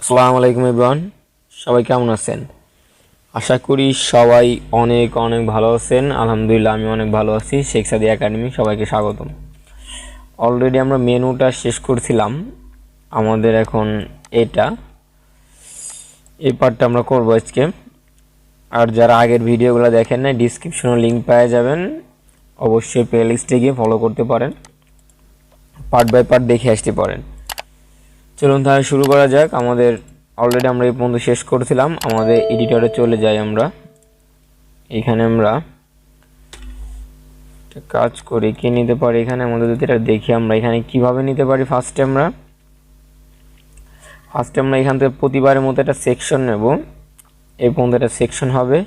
আসসালামু আলাইকুম এভরিওয়ান, সবাই কেমন আছেন? আশা করি সবাই অনেক অনেক ভালো আছেন। আলহামদুলিল্লাহ আমি অনেক ভালো আছি। শেখসাদি একাডেমি সবাইকে স্বাগতম। অলরেডি আমরা মেনুটা শেষ করছিলাম, আমাদের এখন এই পার্টটা আমরা করবো আজকে। আর যারা আগের ভিডিওগুলো দেখেন না, ডিসক্রিপশনে লিঙ্ক পেয়ে যাবেন, অবশ্যই প্লেলিস্টে গিয়ে ফলো করতে পারেন, পার্ট বাই পার্ট দেখে আসতে পারেন। চলুন তাহলে শুরু করা যাক। আমরা এই পর্যন্ত শেষ করেছিলাম। আমাদের এডিটরে চলে যাই আমরা। এখানে আমরা কাজ করি, কি নিতে পারি এখানে আমাদের যদি এটা দেখি আমরা এখানে কিভাবে নিতে পারি। ফার্স্টে আমরা এখান থেকে প্রতিবারের মতো একটা সেকশন নেব। এই পর্যন্ত একটা সেকশন হবে।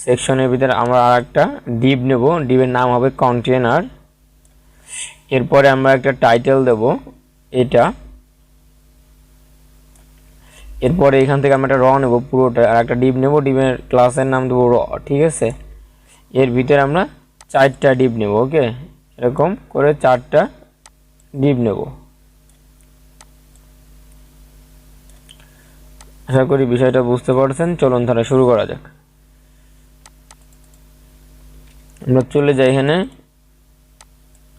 সেকশনের ভিতরে আমরা আর একটা ডিভ নেব। ডিভের নাম হবে কন্টেনার। এরপরে আমরা একটা টাইটেল দেব এটা। এরপরে এখান থেকে আমরা একটা র নেব পুরোটা, আর একটা ডিভ নেব। ডিভের ক্লাসের নাম দেবো র, ঠিক আছে। এর ভিতরে আমরা 4টা ডিভ নেব। ওকে, এরকম করে 4টা ডিভ নেব। আশা করি বিষয়টা বুঝতে পারছেন। চলুন তাহলে শুরু করা যাক। আমরা চলে যাই এখানে,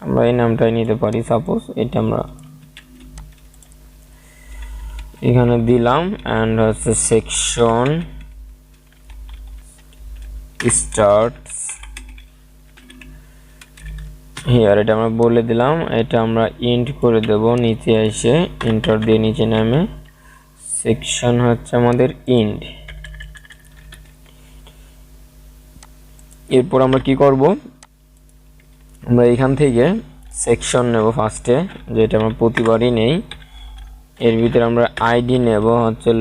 আমরা এই নামটাই নিতে পারি। সাপোজ এটা আমরা এখানে দিলাম, অ্যান্ড হচ্ছে সেকশন স্টার্টস হিয়ার। এটা আমরা বলে দিলাম, এটা আমরা ইন্ট করে দেব। নিচে এসে এন্টার দিয়ে নিচে নামে সেকশন হচ্ছে আমাদের ইন্ট। এরপর আমরা কি করব, আমরা এখান থেকে সেকশন নেব ফার্স্টে, যেটা আমরা প্রতিবারই নেই। এর ভিতরে আমরা আইডি নেব হচ্ছিল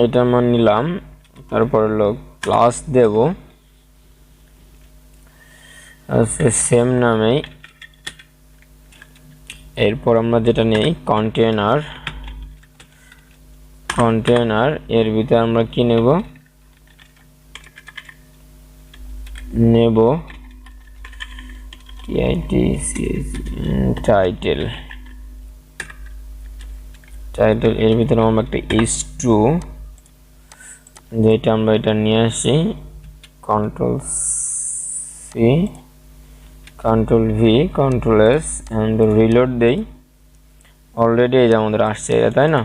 এটা আমরা নিলাম। তারপর হলো ক্লাস দেব সেম নামেই। এরপর আমরা যেটা নেই কন্টেনার। এর ভিতরে আমরা কি নেব টাইটেল। এর ভিতরে আমরা একটা h2, যেটা আমরা এটা নিয়ে আসি, control C, control V, control S, and reload দেই। অলরেডি এই যে আমাদের আসছে এটা, তাই না?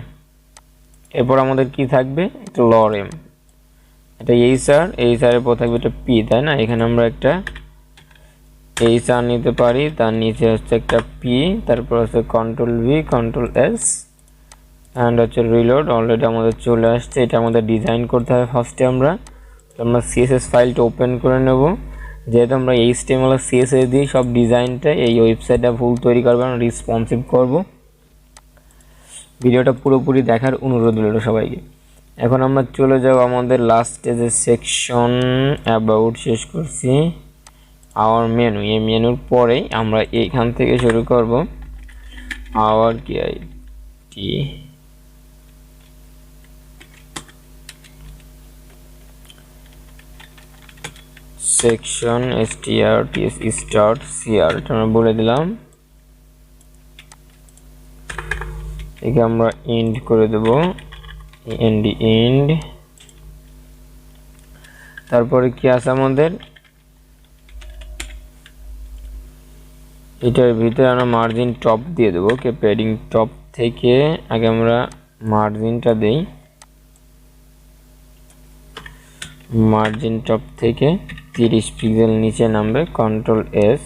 এরপর আমাদের কি থাকবে, একটা লরেম, এটা এইচআর এর পর থাকবে একটা পি, তাই না? এখানে আমরা একটা এইচআর নিতে পারি, তার নিচে হচ্ছে একটা পি, তারপর হচ্ছে control V, control S, and হচ্ছে রিলোড। অলরেডি আমাদের চলে আসছে। এটা আমাদের ডিজাইন করতে হবে ফার্স্টে। আমরা সিএসএস ফাইলটা ওপেন করে নেব। যেহেতু আমরা এইচটিএমএল আর সিএসএস দিয়ে সব ডিজাইনটা এই ওয়েবসাইটটা ফুল তৈরি করবো, আমরা রেসপন্সিভ করব। ভিডিওটা পুরোপুরি দেখার অনুরোধ রইল সবাইকে। এখন আমরা চলে যাব আমাদের লাস্টে যে সেকশন অ্যাবাউট শেষ করছি, আওয়ার মেনু। এই মেনুর পরেই আমরা এইখান থেকে শুরু করব আওয়ার কি সেকশন start cr, এটা আমরা বলে দিলাম। একে আমরা ইন্ড করে দেব, ইন্ড। তারপরে কি আছে আমাদের, এটার ভিতরে আমরা মার্জিন টপ দিয়ে দেবো। ওকে, প্যাডিং টপ থেকে আগে আমরা মার্জিনটা দেই। মার্জিন টপ থেকে 30 পিক্সেল নিচে নামবে, কন্ট্রোল এস,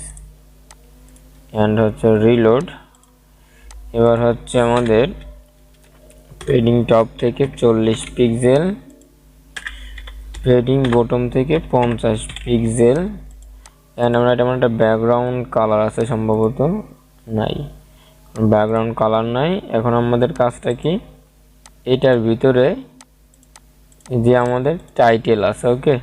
অ্যান্ড হচ্ছে রিলোড। এবার হচ্ছে আমাদের প্যাডিং টপ থেকে 40 পিক্সেল, প্যাডিং বটম থেকে 50 পিক্সেল, অ্যান্ড আমরা এটা একটা ব্যাকগ্রাউন্ড কালার আছে, সম্ভবত নাই, ব্যাকগ্রাউন্ড কালার নাই। এখন আমাদের কাজটা কি, এটার ভিতরে যে আমাদের টাইটেল আছে, ওকে,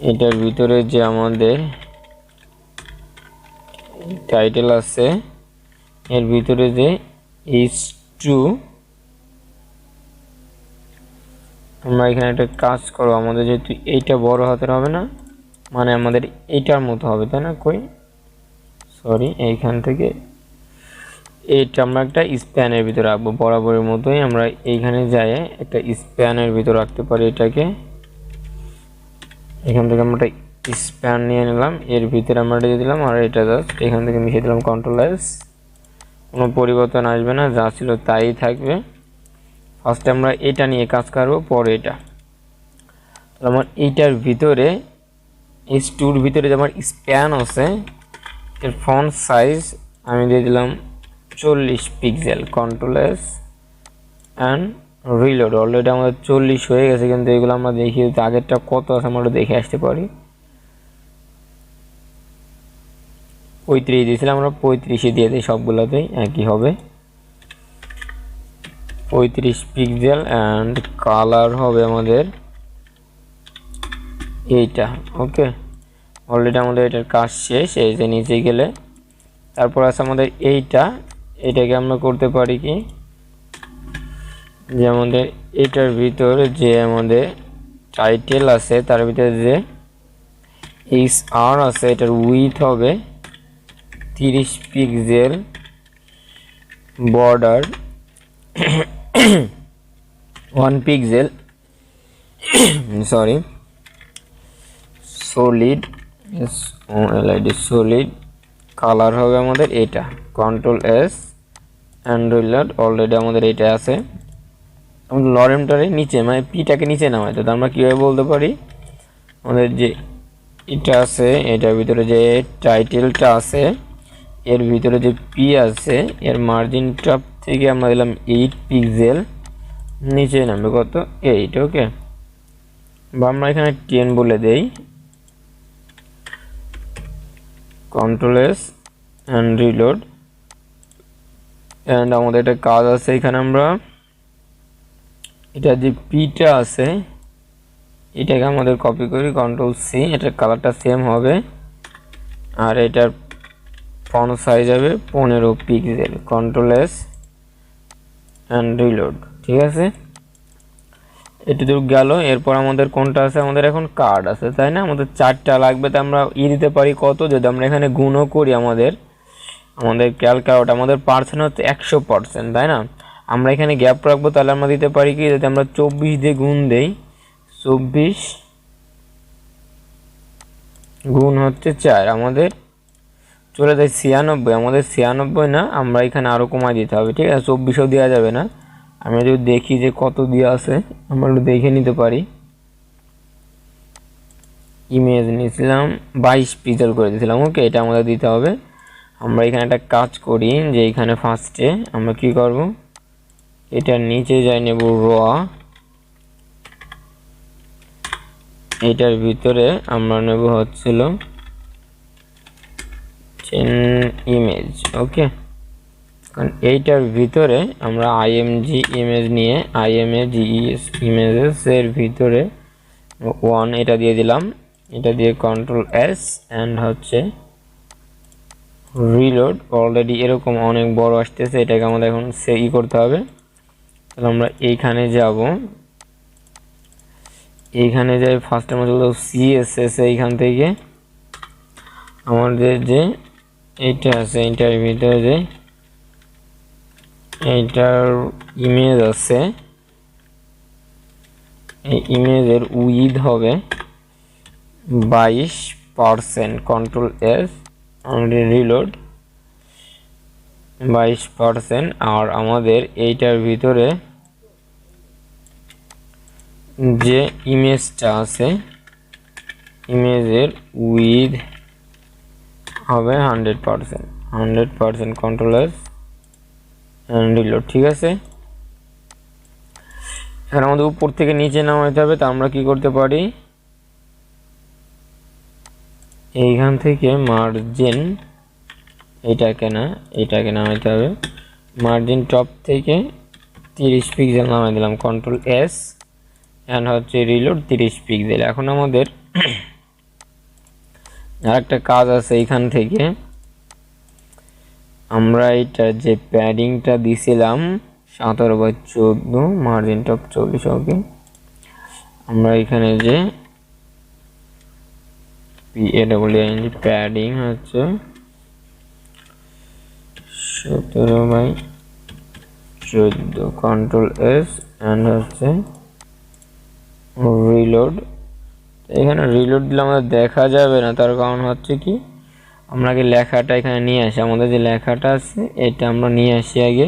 এটার ভিতরে যে আমাদের টাইটেল আছে, এর ভিতরে যে h2, আমরা এখানে একটা কাজ করব। আমাদের যেহেতু এইটা বড় হাতের হবে না, মানে আমাদের এইটার মতো হবে, তাই না? কই সরি, এইখান থেকে এইটা আমরা একটা স্প্যানের ভিতরে রাখবো বরাবরের মতোই। আমরা এইখানে যাই একটা স্প্যানের ভিতর রাখতে পারি এটাকে। এখান থেকে আমরা একটা স্প্যান নিয়ে নিলাম, এর ভিতরে আমরা দিয়ে দিলাম, আর এটা জাস্ট এখান থেকে মিশিয়ে দিলাম কন্ট্রোল এস। কোনো পরিবর্তন আসবে না, যা ছিল তাই থাকবে। ফার্স্টে আমরা এটা নিয়ে কাজ করব, পরে এটা। তাহলে আমার এইটার ভিতরে এই টুর ভিতরে যে আমার স্প্যান আছে এর ফন্ট সাইজ আমি দিয়ে দিলাম 40 pixel. Control S and reload. Already আমাদের 40 হয়ে গেছে, কিন্তু এগুলো আমরা দেখি আগেরটা কত আছে আমরা দেখে আসতে পারি। 35 দিয়েছিলাম, আমরা 35 দিয়ে দিই, সবগুলোতেই একই হবে। 35 পিক্সেল অ্যান্ড কালার হবে আমাদের এইটা। ওকে, অলরেডি আমাদের এটার কাজ শেষ। এই যে নিচে গেলে তারপর আছে আমাদের এইটাকে আমরা করতে পারি কি, যে আমাদের এটার ভিতর যে আমাদের টাইটেল আছে তার ভিতরে যে আর আছে এটার উইথ হবে 30 pixel, border 1 pixel, sorry solid solid, colour হবে আমাদের এটা। Control S and reload. Already আমাদের এটা আছে। আমাদের লরেমটারে নিচে মানে পিটাকে নিচে নামাই, তো আমরা কীভাবে বলতে পারি, আমাদের যে এটা আছে এটার ভিতরে যে টাইটেলটা আছে এর ভিতরে যে পি আছে এর মার্জিন টপ থেকে আমরা দিলাম 8 পিক্সেল, নিচে নামবে কত 8। ওকে, বা আমরা এখানে 10 বলে দেই। Control S and reload. And আমাদের একটা কাজ আছে এখানে, আমরা এটা যে পিটা আছে এটাকে আমাদের কপি করি, কন্ট্রোল সি। এটার কালারটা সেম হবে, আর এটার ফন্ট সাইজ হবে 15 pixel. Control S and reload. ঠিক আছে, এটুকু গেল। এরপর আমাদের কোনটা আছে, আমাদের এখন কার্ড আছে, তাই না? আমাদের 4টা লাগবে, তো আমরা দিতে পারি কত, যদি আমরা এখানে গুণও করি আমাদের ক্যালকুলেটর আমাদের পার্সেন্ট হচ্ছে 100%, তাই না? আমরা এখানে গ্যাপ রাখবো, তাহলে আমরা দিতে পারি কি, যদি আমরা 24 দিয়ে গুণ দেই, 24 গুণ হচ্ছে 4, আমাদের চলে যায় 96। আমাদের 96 না, আমরা এখানে আরও কমাই দিতে হবে। ঠিক আছে, 24ও দেওয়া যাবে না। আমরা যদি দেখি যে কত দেওয়া আছে, আমরা একটু দেখে নিতে পারি। ইমেজ নিয়েছিলাম 22 পিক্সেল করে দিয়েছিলাম। ওকে, এটা আমাদের দিতে হবে। আমরা এখানে একটা কাজ করি, যে এখানে ফার্স্টে আমরা কি করব, এটার নিচে যাই নেব র, এটার ভিতরে আমরা নেব হচ্ছিল ইমেজ। ওকে, কারণ এইটার ভিতরে আমরা img ইমেজ নিয়ে imges ইমেজেস এর ভিতরে 1 এটা দিয়ে দিলাম, এটা দিয়ে কন্ট্রোল এস অ্যান্ড হচ্ছে রিলোড। অলরেডি এরকম অনেক বড় আসতেছে, এটাকে আমাদের এখন করতে হবে। তাহলে আমরা এইখানে যাব, এইখানে যাই ফার্স্ট আমরা চলে যাবো CSS। এইখান থেকে আমাদের যে এইটা আছে এইটার ভিতরে যে এইটার ইমেজ আছে, এই ইমেজের উইথ হবে 22%। Control S reload, 22%। আর আমাদের এইটার ভিতরে যে ইমেজটা আছে ইমেজের উইথ হবে 100%। Control S reload. ঠিক আছে, এখন আমাদের উপর থেকে নিচে নামাইতে হবে। তা আমরা কি করতে পারি, এইখান থেকে মার্জিন এটাকে নামাইতে হবে। মার্জিন টপ থেকে 30 পিক্সেল নামাই দিলাম। কন্ট্রোল এস অ্যান্ড হচ্ছে রিলোড 30 পিক্সেল। এখন আমাদের আরেকটা কাজ আছে, এইখান থেকে আমরা এটা যে প্যাডিংটা দিছিলাম 17/14, মার্জিন টপ 40। ওকে, আমরা এখানে যে প্যাডিং হচ্ছে 17/14, কন্ট্রোল এস এন্ড হচ্ছে রিলোড। এখানে রিলোড দিলে আমাদের দেখা যাবে না, তার কারণ হচ্ছে কি আমরা আগে লেখাটা এখানে নিয়ে আসি, আমাদের যে লেখাটা আছে এটা আমরা নিয়ে আসি আগে।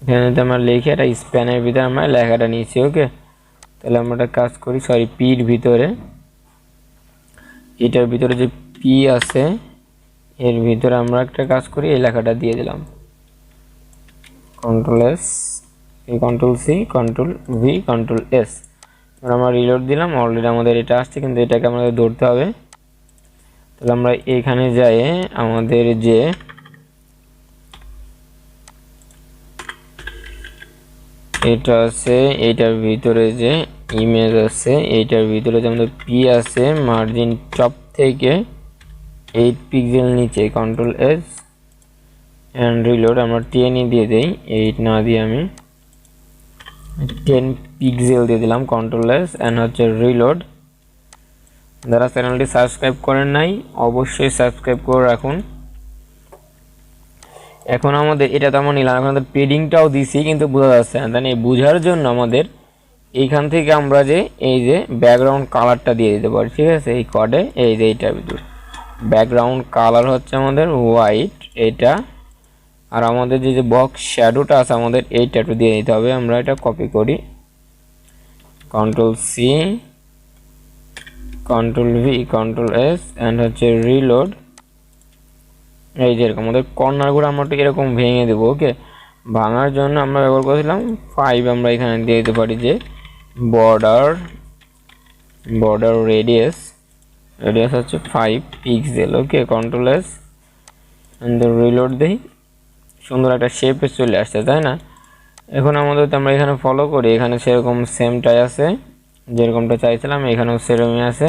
এখানে আমরা লিখে একটা স্প্যানের ভিতরে আমরা লেখাটা নিয়েছি। ওকে, তাহলে আমরা একটা কাজ করি, সরি পির ভিতরে, এটার ভিতরে যে পি আছে এর ভিতরে আমরা একটা কাজ করি, এই লেখাটা দিয়ে দিলাম, control S, control C, control V, control S. আমরা রিলোড দিলাম, অলরেডি আমাদের এটা আসছে, কিন্তু এটাকে আমাদের ধরতে হবে। তাহলে আমরা এখানে যাই, আমাদের যে এটা আছে এইটার ভিতরে যে ইমেজ আছে এইটার ভিতরে যে আমাদের পি আছে, মার্জিন টপ থেকে 8 পিক্সেল নিচে, কন্ট্রোল এস এন্ড রিলোড। আমরা 10 দিয়ে দেই, 8 না দিয়ে আমি 10 পিক্সেল দিয়ে দিলাম, কন্ট্রোল এস এন্ড হচ্ছে রিলোড। যারা চ্যানেলটি সাবস্ক্রাইব করেন নাই অবশ্যই সাবস্ক্রাইব করে রাখুন। এখন আমাদের এটা তো আমরা নিলাম, এখন আমাদের পেডিংটাও দিছি কিন্তু বোঝা যাচ্ছে না, তাই এই বোঝার জন্য আমাদের এইখান থেকে আমরা যে এই যে ব্যাকগ্রাউন্ড কালারটা দিয়ে দিতে পারি। ঠিক আছে, এই কোডে এই যে এইটার ভিতরে ব্যাকগ্রাউন্ড কালার হচ্ছে আমাদের হোয়াইট এটা, আর আমাদের যে বক্স শ্যাডোটা আছে আমাদের এইটা একটু দিয়ে দিতে হবে। আমরা এটা কপি করি, control C, control V, control S and হচ্ছে রিলোড। এই যে এরকম আমাদের কর্নারগুলো আমরা একটু এরকম ভেঙে দেবো। ওকে, ভাঙার জন্য আমরা ব্যবহার করেছিলাম 5, আমরা এখানে দিয়ে দিতে পারি যে বর্ডার রেডিয়াস হচ্ছে 5 pixel. Okay, control S and reload দেই, সুন্দর একটা শেপে চলে আসছে, তাই না? এখন আমাদের আমরা এখানে ফলো করি, এখানে সেরকম সেমটাই আছে, যেরকমটা চাইছিলাম এখানেও সেরকমই আছে।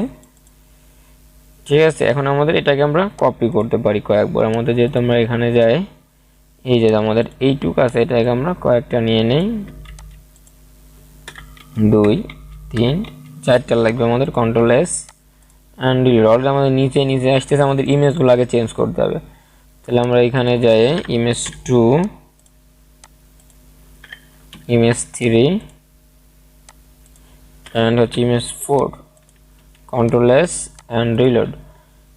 ঠিক আছে, এখন আমাদের এটাকে আমরা কপি করতে পারি কয়েকবার। আমাদের যেহেতু আমরা এখানে যাই, এই যে আমাদের এইটুক আছে এটাকে আমরা কয়েকটা নিয়ে নেই, 2 3 4টা লাগবে আমাদের, কন্ট্রোল এস অ্যান্ড রিলোড। আমাদের নিচে আসতেছে, আমাদের ইমেজগুলো আগে চেঞ্জ করতে হবে। তাহলে আমরা এখানে যাই, ইমেজ 2, ইমেজ 3 অ্যান্ড হচ্ছে image 4, control S and reload.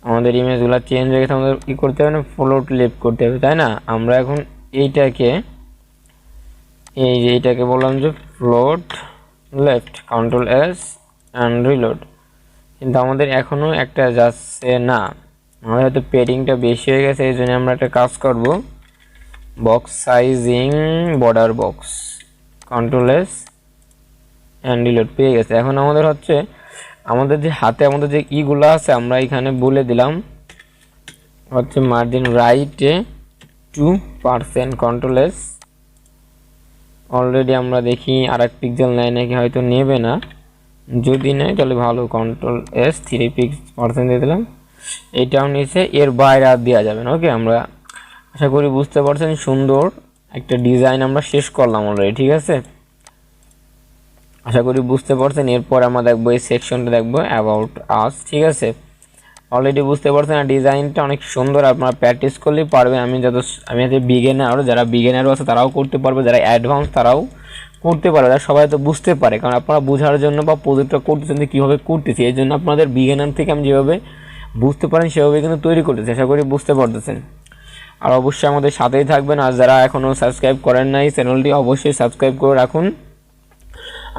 আমাদের ইমেজগুলো চেঞ্জ হয়ে গেছে, আমাদের কী করতে হবে না, ফ্লোট লেফট করতে হবে, তাই না? আমরা এখন এইটাকে এইটাকে বললাম যে float left, control S and reload, কিন্তু আমাদের এখনও একটা যাচ্ছে না, আমাদের হয়তো পেডিংটা বেশি হয়ে গেছে। এই জন্য আমরা একটা কাজ করব, box sizing, border box, control S and reload, পেয়ে গেছে। এখন আমাদের হচ্ছে আমাদের যে হাতে আমাদের যে ইগুলো আছে আমরা এখানে বলে দিলাম হচ্ছে মার্জিন রাইটে 2%, কন্ট্রোল এস। অলরেডি আমরা দেখি আর 1 পিক্সেল নেয় নাকি, হয়তো নেবে না, যদি নেয় তাহলে ভালো, কন্ট্রোল এস 3% দিয়ে দিলাম, এইটাও নিচে, এর বাইরে আর দেওয়া যাবে না। ওকে, আমরা আশা করি বুঝতে পারছেন, সুন্দর একটা ডিজাইন আমরা শেষ করলাম অলরেডি। ঠিক আছে, আশা করি বুঝতে পারছেন। এরপর আমরা দেখবো এই সেকশনটা, দেখবো অ্যাবাউট আস। ঠিক আছে, অলরেডি বুঝতে পারছেন ডিজাইনটা অনেক সুন্দর, আপনারা প্র্যাকটিস করলেই পারবেন। আমি হচ্ছে বিগিনার, যারা বিগিনারও আছে তারাও করতে পারবে, যারা অ্যাডভান্স তারাও করতে পারবে, তারা সবাই তো বুঝতে পারে, কারণ আপনারা বোঝার জন্য বা প্রজেক্টটা করতেছেন যে কীভাবে করতেছি, এই জন্য আপনাদের বিগিনার থেকে আমি যেভাবে বুঝতে পারেন সেভাবে কিন্তু তৈরি করতেছি, আশা করি বুঝতে পারতেছেন। আর অবশ্যই আমাদের সাথেই থাকবেন, আর যারা এখনও সাবস্ক্রাইব করেন নাই চ্যানেলটি অবশ্যই সাবস্ক্রাইব করে রাখুন,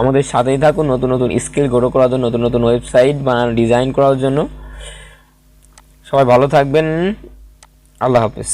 আমাদের সাথেই থাকুন নতুন নতুন স্কিল গ্রো করার জন্য, নতুন নতুন ওয়েবসাইট বানানো, ডিজাইন করার জন্য। সবাই ভালো থাকবেন, আল্লাহ হাফেজ।